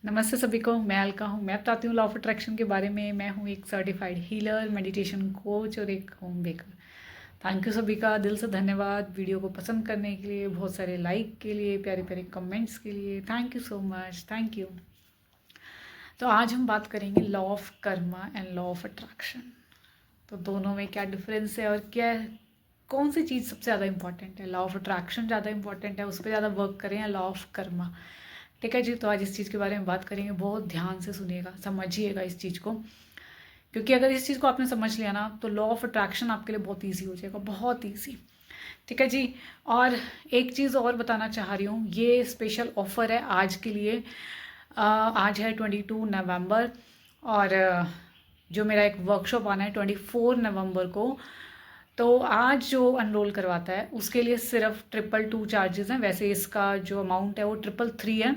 नमस्ते सभी को। मैं अलका हूँ। मैं बताती हूँ लॉ ऑफ अट्रैक्शन के बारे में। मैं हूँ एक सर्टिफाइड हीलर, मेडिटेशन कोच और एक होम बेकर। थैंक यू सभी का दिल से धन्यवाद वीडियो को पसंद करने के लिए, बहुत सारे लाइक के लिए, प्यारे प्यारे कमेंट्स के लिए। Thank you so much, thank you. तो आज हम बात करेंगे law of Karma and law of attraction. तो दोनों में क्या डिफरेंस है और क्या, कौन सी चीज़ सबसे ज़्यादा इंपॉर्टेंट है? लॉ ऑफ अट्रैक्शन ज़्यादा इंपॉर्टेंट है, उस पर ज़्यादा वर्क करें, या लॉ ऑफ कर्मा? ठीक है जी। तो आज इस चीज़ के बारे में बात करेंगे। बहुत ध्यान से सुनिएगा, समझिएगा इस चीज़ को, क्योंकि अगर इस चीज़ को आपने समझ लिया ना तो लॉ ऑफ अट्रैक्शन आपके लिए बहुत ईजी हो जाएगा, बहुत ईजी। ठीक है जी। और एक चीज़ और बताना चाह रही हूँ, ये स्पेशल ऑफर है आज के लिए। आज है 22 नवंबर, और जो मेरा एक वर्कशॉप आना है 24 नवंबर को। तो आज जो अनरोल करवाता है उसके लिए सिर्फ 222 चार्जेस हैं। वैसे इसका जो अमाउंट है वो 333 है,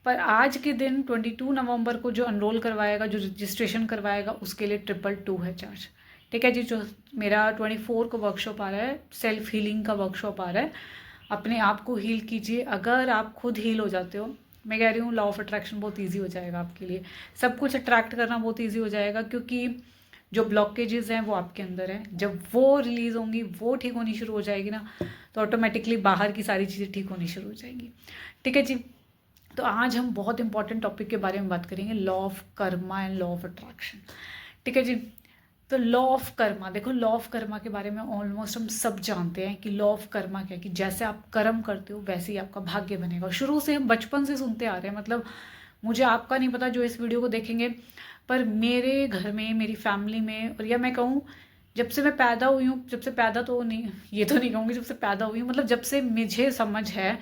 पर आज के दिन 22 नवंबर को जो अनरोल करवाएगा, जो रजिस्ट्रेशन करवाएगा, उसके लिए 222 है चार्ज। ठीक है जी। जो मेरा 24 को वर्कशॉप आ रहा है, सेल्फ हीलिंग का वर्कशॉप आ रहा है। अपने आप को हील कीजिए। अगर आप खुद हील हो जाते हो, मैं कह रही हूँ लॉ ऑफ अट्रैक्शन बहुत ईजी हो जाएगा आपके लिए। सब कुछ अट्रैक्ट करना बहुत ईजी हो जाएगा, क्योंकि जो ब्लॉकेजेस हैं वो आपके अंदर हैं। जब वो रिलीज़ होंगी, वो ठीक होनी शुरू हो जाएगी ना, तो ऑटोमेटिकली बाहर की सारी चीज़ें ठीक होनी शुरू हो जाएंगी। ठीक है जी। तो आज हम बहुत इंपॉर्टेंट टॉपिक के बारे में बात करेंगे, law of Karma and law of attraction. ठीक है जी। तो लॉ ऑफ कर्मा, देखो लॉ ऑफ कर्मा के बारे में ऑलमोस्ट हम सब जानते हैं कि लॉ ऑफ कर्मा क्या है, कि जैसे आप कर्म करते हो वैसे ही आपका भाग्य बनेगा। शुरू से हम बचपन से सुनते आ रहे हैं, मतलब मुझे आपका नहीं पता जो इस वीडियो को देखेंगे, पर मेरे घर में, मेरी फैमिली में, और या मैं कहूँ जब से मैं पैदा हुई हूँ, जब से पैदा तो नहीं, ये तो नहीं कहूँगी जब से पैदा हुई हूँ, मतलब जब से मुझे समझ है,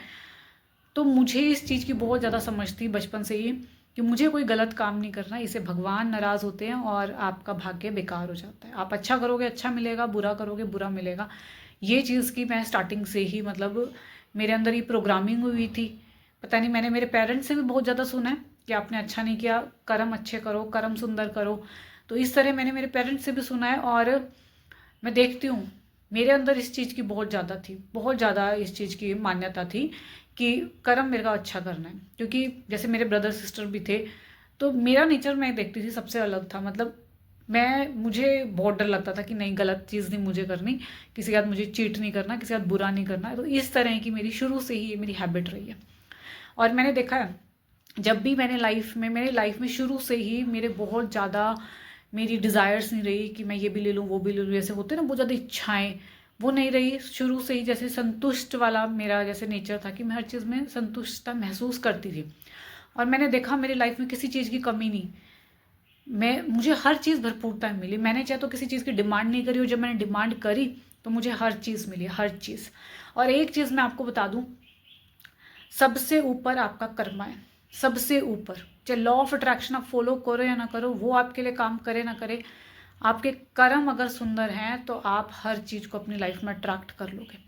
तो मुझे इस चीज़ की बहुत ज़्यादा समझ थी बचपन से ही, कि मुझे कोई गलत काम नहीं करना, इससे भगवान नाराज़ होते हैं और आपका भाग्य बेकार हो जाता है। आप अच्छा करोगे अच्छा मिलेगा, बुरा करोगे बुरा मिलेगा। ये चीज़ की मैं स्टार्टिंग से ही, मतलब मेरे अंदर ये प्रोग्रामिंग हुई थी। पता नहीं, मैंने मेरे पेरेंट्स से भी बहुत ज़्यादा सुना है कि आपने अच्छा नहीं किया, कर्म अच्छे करो, कर्म सुंदर करो। तो इस तरह मैंने मेरे पेरेंट्स से भी सुना है, और मैं देखती हूँ मेरे अंदर इस चीज़ की बहुत ज़्यादा थी, बहुत ज़्यादा इस चीज़ की मान्यता थी कि कर्म मेरे का अच्छा करना है। क्योंकि जैसे मेरे ब्रदर सिस्टर भी थे, तो मेरा नेचर मैं देखती थी सबसे अलग था। मतलब मुझे बहुत डर लगता था कि नहीं, गलत चीज़ नहीं मुझे करनी, किसी के साथ मुझे चीट नहीं करना, किसी के साथ बुरा नहीं करना। तो इस तरह की मेरी शुरू से ही ये मेरी हैबिट रही है। और मैंने देखा है, जब भी मैंने मेरे लाइफ में शुरू से ही मेरे बहुत ज़्यादा, मेरी डिज़ायर्स नहीं रही कि मैं ये भी ले लूँ वो भी ले लूँ, जैसे होते ना बहुत ज़्यादा इच्छाएं, वो नहीं रही शुरू से ही। जैसे संतुष्ट वाला मेरा जैसे नेचर था, कि मैं हर चीज़ में संतुष्टता महसूस करती थी। और मैंने देखा मेरी लाइफ में किसी चीज़ की कमी नहीं, मुझे हर चीज़ भरपूरता में मिली। मैंने चाहे तो किसी चीज़ की डिमांड नहीं करी, और जब मैंने डिमांड करी तो मुझे हर चीज़ मिली, हर चीज़। और एक चीज़ मैं आपको बता दूँ, सबसे ऊपर आपका कर्मा है, सबसे ऊपर। चाहे लॉ ऑफ अट्रैक्शन आप फॉलो करो या ना करो, वो आपके लिए काम करे ना करे, आपके कर्म अगर सुंदर हैं तो आप हर चीज़ को अपनी लाइफ में अट्रैक्ट कर लोगे।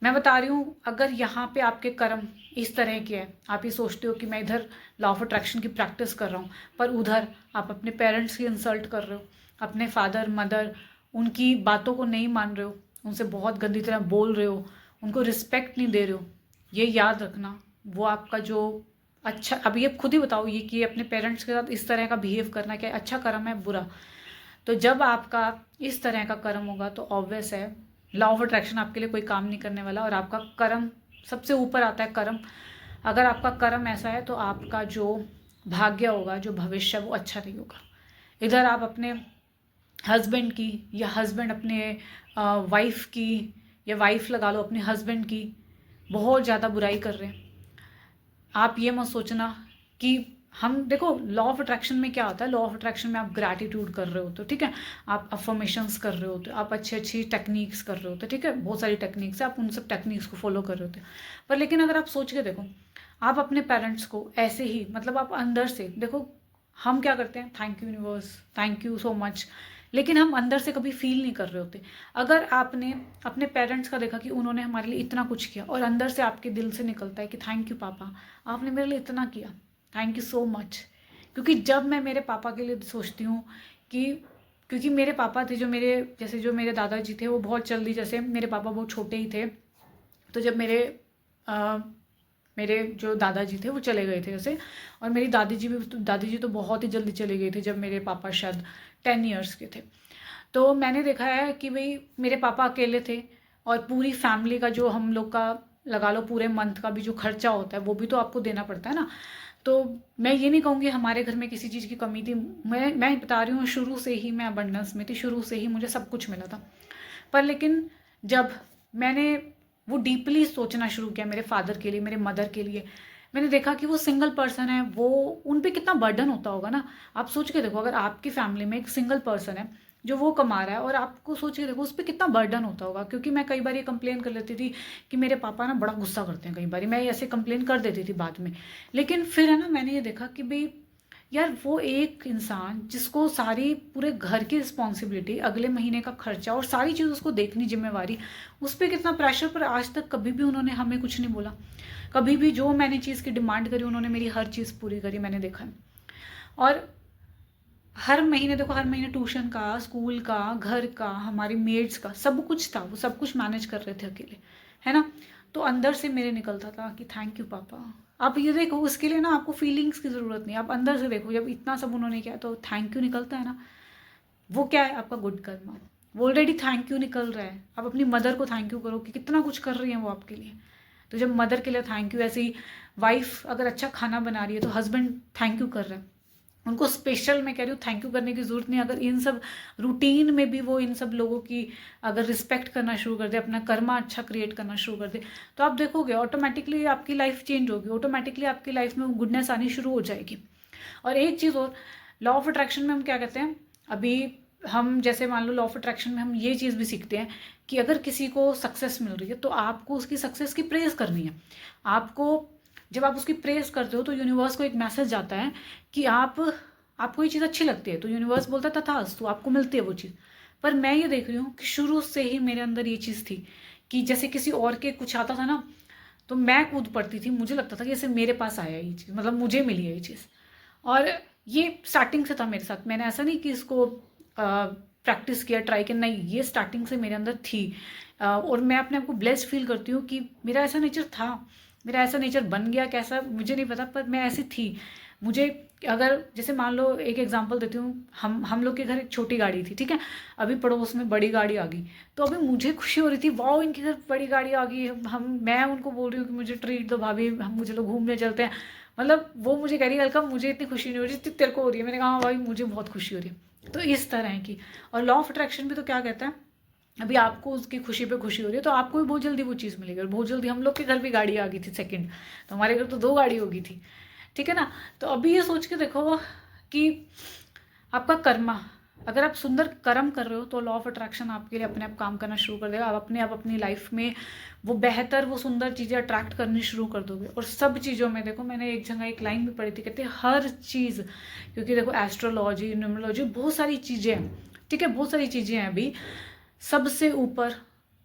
मैं बता रही हूँ, अगर यहाँ पे आपके कर्म इस तरह के हैं, आप ये सोचते हो कि मैं इधर लॉ ऑफ अट्रैक्शन की प्रैक्टिस कर रहा हूँ, पर उधर आप अपने पेरेंट्स की इंसल्ट कर रहे हो, अपने फादर मदर, उनकी बातों को नहीं मान रहे हो, उनसे बहुत गंदी तरह बोल रहे हो, उनको रिस्पेक्ट नहीं दे रहे हो, ये याद रखना, वो आपका जो अच्छा, अभी आप खुद ही बताओ, ये कि अपने पेरेंट्स के साथ इस तरह का बिहेव करना क्या अच्छा कर्म है, बुरा? तो जब आपका इस तरह का कर्म होगा तो ऑब्वियस है लॉ ऑफ अट्रैक्शन आपके लिए कोई काम नहीं करने वाला, और आपका कर्म सबसे ऊपर आता है। कर्म, अगर आपका कर्म ऐसा है तो आपका जो भाग्य होगा, जो भविष्य, वो अच्छा नहीं होगा। इधर आप अपने हस्बैंड की, या हस्बैंड अपने वाइफ की, या वाइफ लगा लो अपने हस्बैंड की बहुत ज़्यादा बुराई कर रहे हैं। आप ये मत सोचना कि हम, देखो लॉ ऑफ अट्रैक्शन में क्या होता है, लॉ ऑफ अट्रैक्शन में आप ग्रैटिट्यूड कर रहे होते हो, ठीक है, आप अफर्मेशंस कर रहे होते हो, आप अच्छी अच्छी टेक्निक्स कर रहे होते हो, ठीक है, बहुत सारी टेक्निक्स है, आप उन सब टेक्निक्स को फॉलो कर रहे होते हो। पर लेकिन अगर आप सोच के देखो, आप अपने पेरेंट्स को ऐसे ही, मतलब आप अंदर से देखो, हम क्या करते हैं, thank you universe, thank you so much, लेकिन हम अंदर से कभी फील नहीं कर रहे होते। अगर आपने अपने पेरेंट्स का देखा कि उन्होंने हमारे लिए इतना कुछ किया, और अंदर से आपके दिल से निकलता है कि थैंक यू पापा, आपने मेरे लिए इतना किया, थैंक यू सो मच। क्योंकि जब मैं मेरे पापा के लिए सोचती हूँ कि, क्योंकि मेरे पापा थे जो मेरे, जैसे जो मेरे दादाजी थे वो बहुत जल्दी, जैसे मेरे पापा बहुत छोटे ही थे, तो जब मेरे मेरे जो दादाजी थे वो चले गए थे ऐसे, और मेरी दादी जी तो बहुत ही जल्दी चले गए थे जब मेरे पापा शायद 10 ईयर्स के थे। तो मैंने देखा है कि भाई मेरे पापा अकेले थे, और पूरी फैमिली का जो हम लोग का लगा लो पूरे मंथ का भी जो खर्चा होता है वो भी तो आपको देना पड़ता है ना। तो मैं ये नहीं कहूँगी हमारे घर में किसी चीज़ की कमी थी, मैं बता रही हूँ शुरू से ही मैं अबंडेंस में थी, शुरू से ही मुझे सब कुछ मिला था। पर लेकिन जब मैंने वो डीपली सोचना शुरू किया मेरे फादर के लिए, मेरे मदर के लिए, मैंने देखा कि वो सिंगल पर्सन है, वो उन पे कितना बर्डन होता होगा ना। आप सोच के देखो, अगर आपकी फैमिली में एक सिंगल पर्सन है जो वो कमा रहा है, और आपको सोच के देखो उस पर कितना बर्डन होता होगा। क्योंकि मैं कई बार ये कंप्लेन कर लेती थी कि मेरे पापा ना बड़ा गुस्सा करते हैं, कई बार मैं ऐसे कंप्लेन कर देती थी बाद में। लेकिन फिर है ना, मैंने ये देखा कि भाई यार वो एक इंसान जिसको सारी पूरे घर की रिस्पॉन्सिबिलिटी, अगले महीने का खर्चा और सारी चीज़ उसको देखनी जिम्मेवारी, उस पर कितना प्रेशर, पर आज तक कभी भी उन्होंने हमें कुछ नहीं बोला। कभी भी जो मैंने चीज़ की डिमांड करी उन्होंने मेरी हर चीज़ पूरी करी, मैंने देखा है। और हर महीने देखो, हर महीने ट्यूशन का, स्कूल का, घर का, हमारी मेड्स का सब कुछ था, वो सब कुछ मैनेज कर रहे थे अकेले, है ना। तो अंदर से मेरे निकलता था कि थैंक यू पापा। आप ये देखो, उसके लिए ना आपको फीलिंग्स की ज़रूरत नहीं, आप अंदर से देखो, जब इतना सब उन्होंने किया तो थैंक यू निकलता है ना। वो क्या है, आपका गुड कर्मा। वो ऑलरेडी थैंक यू निकल रहा है। आप अपनी मदर को थैंक यू करो कि कितना कुछ कर रही है वो आपके लिए। तो जब मदर के लिए थैंक यू, ऐसे ही वाइफ अगर अच्छा खाना बना रही है तो हस्बैंड थैंक यू कर रहे हैं। उनको स्पेशल मैं कह रही हूँ थैंक यू करने की ज़रूरत नहीं। अगर इन सब रूटीन में भी वो इन सब लोगों की अगर रिस्पेक्ट करना शुरू कर दे, अपना कर्मा अच्छा क्रिएट करना शुरू कर दे, तो आप देखोगे ऑटोमेटिकली आपकी लाइफ चेंज होगी, ऑटोमेटिकली आपकी लाइफ में गुडनेस आनी शुरू हो जाएगी। और एक चीज़ और, लॉ ऑफ अट्रैक्शन में हम क्या कहते हैं, अभी हम जैसे मान लो लॉ ऑफ अट्रैक्शन में हम ये चीज़ भी सीखते हैं कि अगर किसी को सक्सेस मिल रही है तो आपको उसकी सक्सेस की प्रेज़ करनी है। आपको जब आप उसकी प्रेज़ करते हो तो यूनिवर्स को एक मैसेज जाता है कि आपको ये चीज़ अच्छी लगती है, तो यूनिवर्स बोलता है तथास्तु, आपको मिलती है वो चीज़। पर मैं ये देख रही हूँ कि शुरू से ही मेरे अंदर ये चीज़ थी कि जैसे किसी और के कुछ आता था ना, तो मैं कूद पड़ती थी, मुझे लगता था कि जैसे मेरे पास आया ये चीज़, मतलब मुझे मिली है ये चीज़। और ये स्टार्टिंग से था मेरे साथ, मैंने ऐसा नहीं कि इसको प्रैक्टिस किया, ट्राई किया, नहीं, ये स्टार्टिंग से मेरे अंदर थी। और मैं अपने आप को ब्लेस्ड फील करती हूँ कि मेरा ऐसा नेचर था, मेरा ऐसा नेचर बन गया कैसा मुझे नहीं पता, पर मैं ऐसी थी। मुझे अगर जैसे मान लो एक एग्जांपल देती हूँ, हम लोग के घर एक छोटी गाड़ी थी, ठीक है, अभी पड़ोस में बड़ी गाड़ी आ गई, तो अभी मुझे खुशी हो रही थी, वाओ इनके घर बड़ी गाड़ी आ गई। मैं उनको बोल रही हूँ कि मुझे ट्रीट दो भाभी, हम मुझे लोग घूमने चलते हैं। मतलब वो मुझे कह रही है अलका मुझे इतनी खुशी नहीं हो रही जितनी तेरे को हो रही है। मैंने कहा हाँ भाई मुझे बहुत खुशी हो रही है। तो इस तरह है कि, और लॉ ऑफ अट्रैक्शन भी तो क्या कहता है, अभी आपको उसकी खुशी पे खुशी हो रही है तो आपको भी बहुत जल्दी वो चीज़ मिलेगी। और बहुत जल्दी हम लोग के घर भी गाड़ी आ गई थी सेकंड, तो हमारे घर तो 2 गाड़ी हो गई थी, ठीक है ना। तो अभी ये सोच के देखो कि आपका कर्मा, अगर आप सुंदर कर्म कर रहे हो तो लॉ ऑफ अट्रैक्शन आपके लिए अपने आप काम करना शुरू कर देगा। आप अपने आप अपनी लाइफ में वो बेहतर, वो सुंदर चीज़ें अट्रैक्ट करनी शुरू कर दोगे। और सब चीज़ों में देखो, मैंने एक जगह एक लाइन भी पढ़ी थी, कहते हैं हर चीज़, क्योंकि देखो एस्ट्रोलॉजी, न्यूमरोलॉजी, बहुत सारी चीज़ें हैं, ठीक है, बहुत सारी चीज़ें हैं। अभी सबसे ऊपर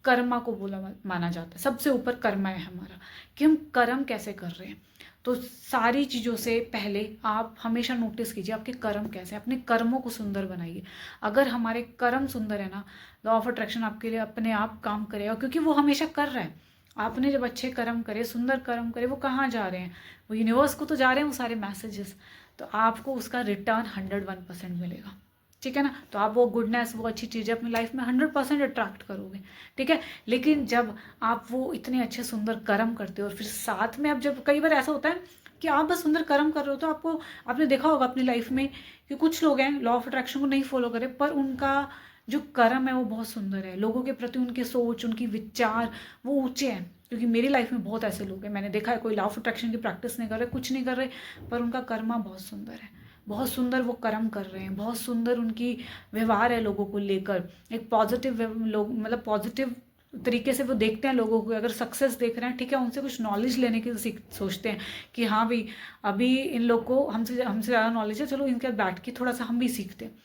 कर्मा को बोला माना जाता है, सबसे ऊपर कर्मा है हमारा, कि हम कर्म कैसे कर रहे हैं। तो सारी चीज़ों से पहले आप हमेशा नोटिस कीजिए आपके कर्म कैसे, अपने कर्मों को सुंदर बनाइए। अगर हमारे कर्म सुंदर है ना, लॉ ऑफ अट्रैक्शन आपके लिए अपने आप काम करेगा, क्योंकि वो हमेशा कर रहा है। आपने जब अच्छे कर्म करे, सुंदर कर्म करे, वो कहाँ जा रहे हैं, वो यूनिवर्स को तो जा रहे हैं वो सारे मैसेजेस, तो आपको उसका रिटर्न 101% मिलेगा, ठीक है ना। तो आप वो गुडनेस, वो अच्छी चीज़ें अपनी लाइफ में 100% अट्रैक्ट करोगे, ठीक है। लेकिन जब आप वो इतने अच्छे सुंदर कर्म करते हो और फिर साथ में, अब जब कई बार ऐसा होता है कि आप बस सुंदर कर्म कर रहे हो, तो आपको, आपने देखा होगा अपनी लाइफ में कि कुछ लोग हैं लॉ ऑफ अट्रैक्शन को नहीं फॉलो करे, पर उनका जो कर्म है वो बहुत सुंदर है, लोगों के प्रति उनकी सोच, उनकी विचार वो ऊँचे हैं। क्योंकि मेरी लाइफ में बहुत ऐसे लोग हैं, मैंने देखा है, कोई लॉ ऑफ अट्रैक्शन की प्रैक्टिस नहीं कर रहे, कुछ नहीं कर रहे, पर उनका कर्मा बहुत सुंदर है, बहुत सुंदर वो कर्म कर रहे हैं, बहुत सुंदर उनकी व्यवहार है लोगों को लेकर, एक पॉजिटिव लोग, मतलब पॉजिटिव तरीके से वो देखते हैं लोगों को। अगर सक्सेस देख रहे हैं, ठीक है, उनसे कुछ नॉलेज लेने की सोचते हैं कि हाँ भाई अभी इन लोग को हमसे ज़्यादा नॉलेज है, चलो इनके बैठ के थोड़ा सा हम भी सीखते हैं।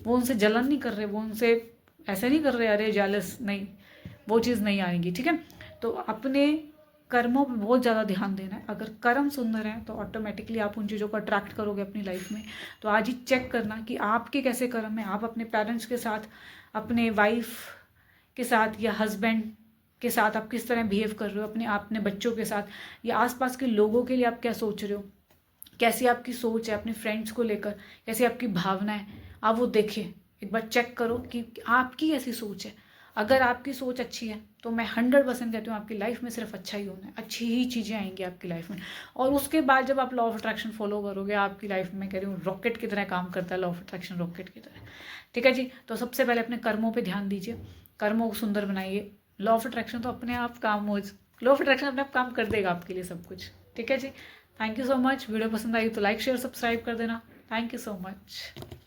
वो उनसे जलन नहीं कर रहे, वो उनसे ऐसे नहीं कर रहे अरे जेलस, नहीं, वो चीज़ नहीं आएगी, ठीक है। तो अपने कर्मों पे बहुत ज़्यादा ध्यान देना है। अगर कर्म सुंदर है तो ऑटोमेटिकली आप उन चीज़ों को अट्रैक्ट करोगे अपनी लाइफ में। तो आज ही चेक करना कि आपके कैसे कर्म है। आप अपने पेरेंट्स के साथ, अपने वाइफ के साथ या हस्बैंड के साथ आप किस तरह बिहेव कर रहे हो, अपने बच्चों के साथ या आसपास के लोगों के लिए आप क्या सोच रहे हो, कैसी आपकी सोच है अपने फ्रेंड्स को लेकर, कैसी आपकी भावना है, आप वो देखिए, एक बार चेक करो कि आपकी कैसी सोच है। अगर आपकी सोच अच्छी है तो मैं 100% कहती हूँ आपकी लाइफ में सिर्फ अच्छा ही होना है, अच्छी ही चीज़ें आएंगी आपकी लाइफ में। और उसके बाद जब आप लॉ ऑफ अट्रैक्शन फॉलो करोगे, आपकी लाइफ में कह रही हूँ रॉकेट की तरह काम करता है लॉ ऑफ अट्रैक्शन, रॉकेट की तरह। ठीक है जी, तो सबसे पहले अपने कर्मों पर ध्यान दीजिए, कर्मों को सुंदर बनाइए। लॉ ऑफ अट्रैक्शन तो अपने आप लॉ ऑफ अट्रैक्शन अपने आप काम कर देगा आपके लिए सब कुछ। ठीक है जी, thank you so much. Video पसंद आई तो लाइक शेयर सब्सक्राइब कर देना। Thank you so much.